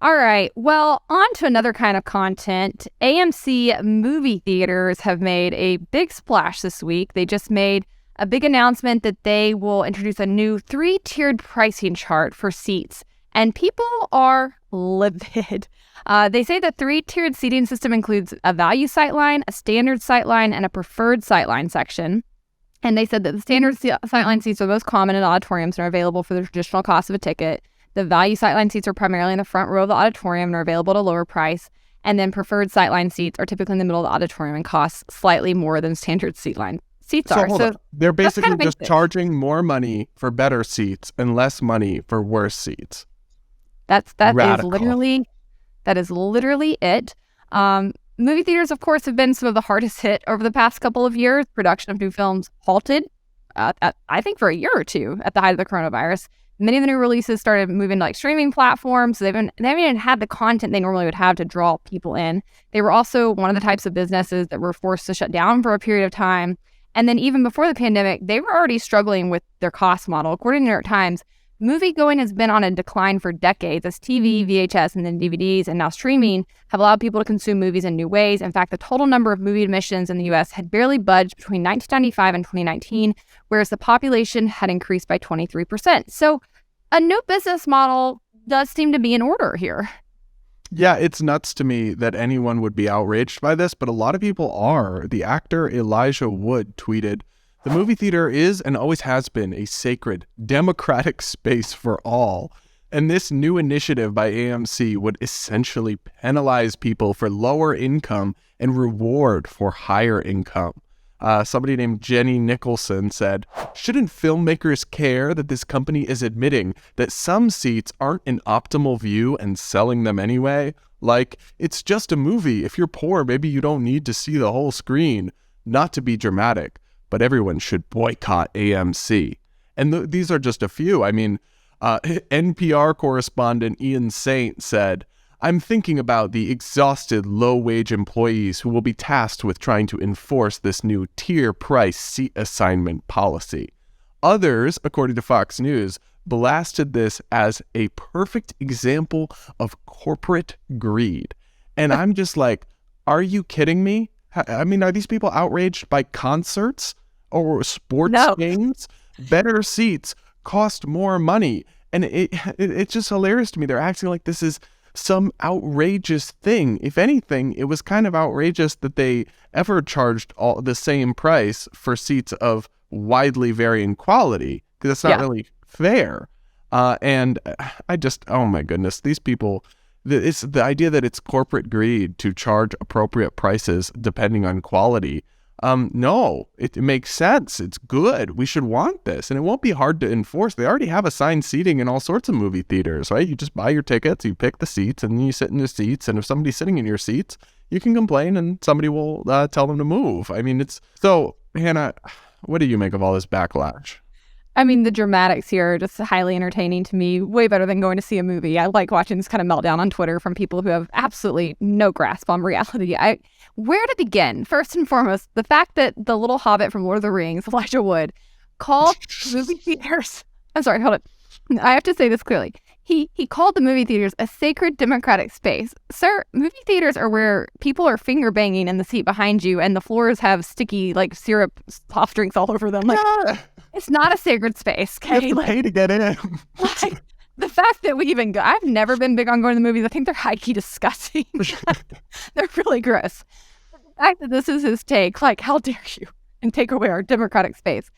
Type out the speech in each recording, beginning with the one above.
All right. Well, on to another kind of content. AMC movie theaters have made a big splash this week. They just made a big announcement that they will introduce a new 3-tiered pricing chart for seats. And people are livid. They say the 3-tiered seating system includes a value sightline, a standard sightline, and a preferred sightline section. And they said that the standard sightline seats are most common in auditoriums and are available for the traditional cost of a ticket. The value sightline seats are primarily in the front row of the auditorium and are available at a lower price. And then preferred sightline seats are typically in the middle of the auditorium and cost slightly more than standard seatline seats are. So they're basically just charging more money for better seats and less money for worse seats. That is literally it. Movie theaters, of course, have been some of the hardest hit over the past couple of years. Production of new films halted, I think, for a year or two at the height of the coronavirus. Many of the new releases started moving to like streaming platforms. So they haven't even had the content they normally would have to draw people in. They were also one of the types of businesses that were forced to shut down for a period of time. And then even before the pandemic, they were already struggling with their cost model. According to New York Times, movie-going has been on a decline for decades as TV, VHS, and then DVDs, and now streaming have allowed people to consume movies in new ways. In fact, the total number of movie admissions in the U.S. had barely budged between 1995 and 2019, whereas the population had increased by 23%. So a new business model does seem to be in order here. Yeah, it's nuts to me that anyone would be outraged by this, but a lot of people are. The actor Elijah Wood tweeted, "The movie theater is and always has been a sacred, democratic space for all. And this new initiative by AMC would essentially penalize people for lower income and reward for higher income." Somebody named Jenny Nicholson said, "Shouldn't filmmakers care that this company is admitting that some seats aren't an optimal view and selling them anyway? Like, it's just a movie. If you're poor, maybe you don't need to see the whole screen. Not to be dramatic, but everyone should boycott AMC." And these are just a few. I mean, NPR correspondent Ian Saint said, "I'm thinking about the exhausted low-wage employees who will be tasked with trying to enforce this new tier price seat assignment policy." Others, according to Fox News, blasted this as a perfect example of corporate greed. And I'm just like, are you kidding me? I mean, are these people outraged by concerts or sports games? Better seats cost more money. And it's just hilarious to me. They're acting like this is some outrageous thing. If anything, it was kind of outrageous that they ever charged all the same price for seats of widely varying quality, because that's not really fair. And I just, oh my goodness, these people, it's the idea that it's corporate greed to charge appropriate prices depending on quality. No, it makes sense. It's good. We should want this, and it won't be hard to enforce. They already have assigned seating in all sorts of movie theaters, right? You just buy your tickets, you pick the seats, and then you sit in the seats. And if somebody's sitting in your seats, you can complain, and somebody will tell them to move. I mean, it's so. Hannah, what do you make of all this backlash? I mean, the dramatics here are just highly entertaining to me, way better than going to see a movie. I like watching this kind of meltdown on Twitter from people who have absolutely no grasp on reality. Where to begin? First and foremost, the fact that the little hobbit from Lord of the Rings, Elijah Wood, called movie theaters... I'm sorry, hold it. I have to say this clearly. He called the movie theaters a sacred democratic space. Sir, movie theaters are where people are finger banging in the seat behind you and the floors have sticky, like, syrup soft drinks all over them. Like, it's not a sacred space, okay? You have to pay to get in. Like, the fact that we even go... I've never been big on going to the movies. I think they're high-key disgusting. They're really gross. But the fact that this is his take, like, how dare you, and take away our democratic space.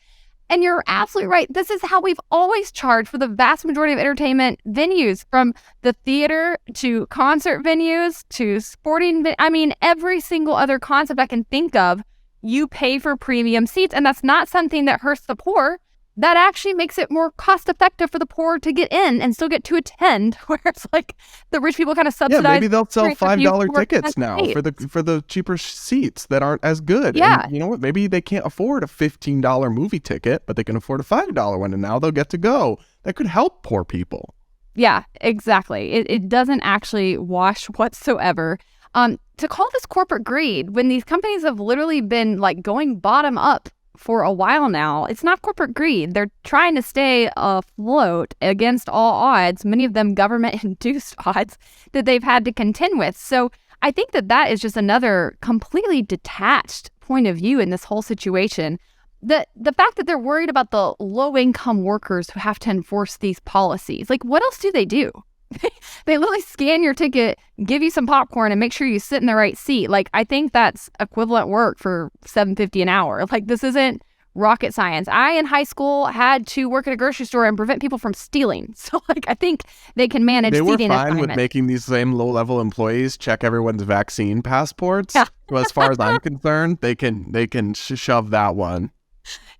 And you're absolutely right. This is how we've always charged for the vast majority of entertainment venues, from the theater to concert venues to sporting. I mean, every single other concept I can think of, you pay for premium seats. And that's not something that hurts the poor. That actually makes it more cost effective for the poor to get in and still get to attend, whereas like the rich people kind of subsidize. Yeah, maybe they'll sell $5 tickets now for the cheaper seats that aren't as good. Yeah. And you know what? Maybe they can't afford a $15 movie ticket, but they can afford a $5 one, and now they'll get to go. That could help poor people. Yeah, exactly. It doesn't actually wash whatsoever. To call this corporate greed when these companies have literally been like going bottom up for a while now, it's not corporate greed. They're trying to stay afloat against all odds, many of them government-induced odds that they've had to contend with. So I think that is just another completely detached point of view in this whole situation. The fact that they're worried about the low-income workers who have to enforce these policies. Like, what else do? They literally scan your ticket, give you some popcorn, and make sure you sit in the right seat. Like, I think that's equivalent work for $7.50 an hour. Like, this isn't rocket science. I, in high school, had to work at a grocery store and prevent people from stealing. So, like, I think they can manage seating assignments. They were fine with making these same low-level employees check everyone's vaccine passports. Yeah. So as far as I'm concerned, they can shove that one.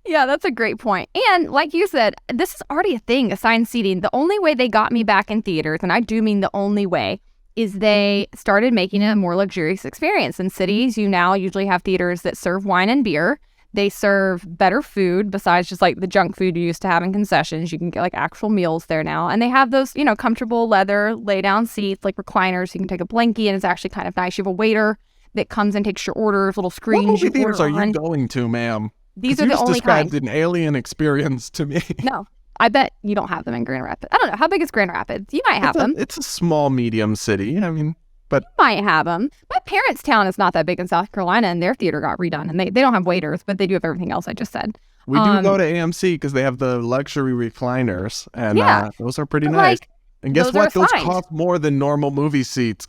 Yeah, that's a great point. And like you said, this is already a thing, assigned seating. The only way they got me back in theaters, and I do mean the only way, is they started making it a more luxurious experience. In cities, you now usually have theaters that serve wine and beer. They serve better food besides just like the junk food you used to have in concessions. You can get like actual meals there now. And they have those, comfortable leather lay down seats, like recliners. You can take a blankie and it's actually kind of nice. You have a waiter that comes and takes your orders, little screens. What movie theaters are you going to, ma'am? These are the only kind. You described an alien experience to me. No, I bet you don't have them in Grand Rapids. I don't know. How big is Grand Rapids? You might have them. It's a small, medium city. I mean, but... You might have them. My parents' town is not that big in South Carolina, and their theater got redone. And they don't have waiters, but they do have everything else I just said. We do go to AMC because they have the luxury recliners, and those are pretty nice. And guess what? Those cost more than normal movie seats.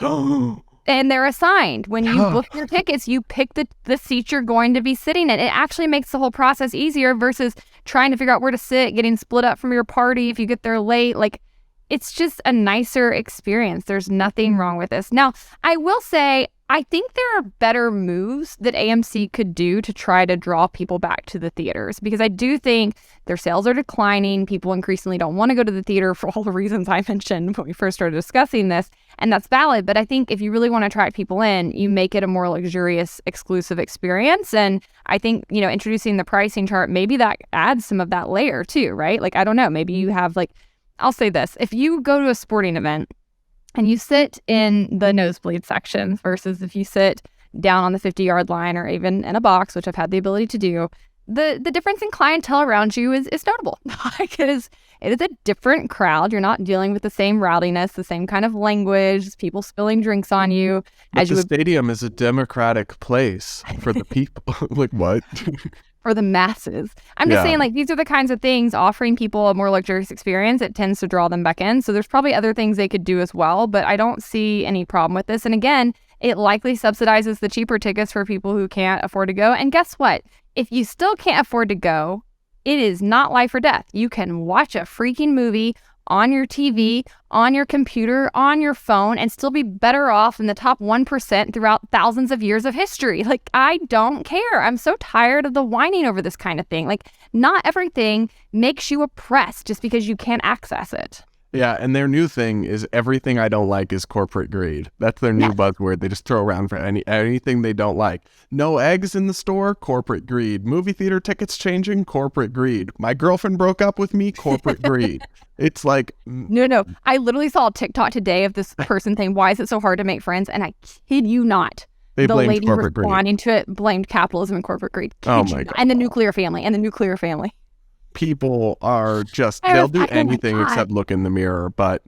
And they're assigned. When you book your tickets, you pick the seat you're going to be sitting in. It actually makes the whole process easier versus trying to figure out where to sit, getting split up from your party if you get there late. Like, it's just a nicer experience. There's nothing wrong with this. Now, I will say, I think there are better moves that AMC could do to try to draw people back to the theaters, because I do think their sales are declining. People increasingly don't want to go to the theater for all the reasons I mentioned when we first started discussing this, and that's valid. But I think if you really want to attract people in, you make it a more luxurious, exclusive experience. And I think, introducing the pricing chart, maybe that adds some of that layer too, right? Like, I don't know, maybe you have I'll say this, if you go to a sporting event and you sit in the nosebleed section versus if you sit down on the 50-yard line or even in a box, which I've had the ability to do, the difference in clientele around you is notable. Like, it is a different crowd. You're not dealing with the same rowdiness, the same kind of language, people spilling drinks on you. But the stadium is a democratic place for the people. Like, what? For the masses. I'm just saying, these are the kinds of things, offering people a more luxurious experience, it tends to draw them back in. So there's probably other things they could do as well, but I don't see any problem with this. And again, it likely subsidizes the cheaper tickets for people who can't afford to go. And guess what? If you still can't afford to go, it is not life or death. You can watch a freaking movie on your TV, on your computer, on your phone, and still be better off in the top 1% throughout thousands of years of history. Like, I don't care. I'm so tired of the whining over this kind of thing. Like, not everything makes you oppressed just because you can't access it. Yeah, and their new thing is everything I don't like is corporate greed. That's their new buzzword. They just throw around for anything they don't like. No eggs in the store, corporate greed. Movie theater tickets changing, corporate greed. My girlfriend broke up with me, corporate greed. It's like... No. I literally saw a TikTok today of this person saying, why is it so hard to make friends? And I kid you not. The lady responding to it blamed capitalism and corporate greed. Oh my God. And the nuclear family. People are just, they'll do anything except look in the mirror, but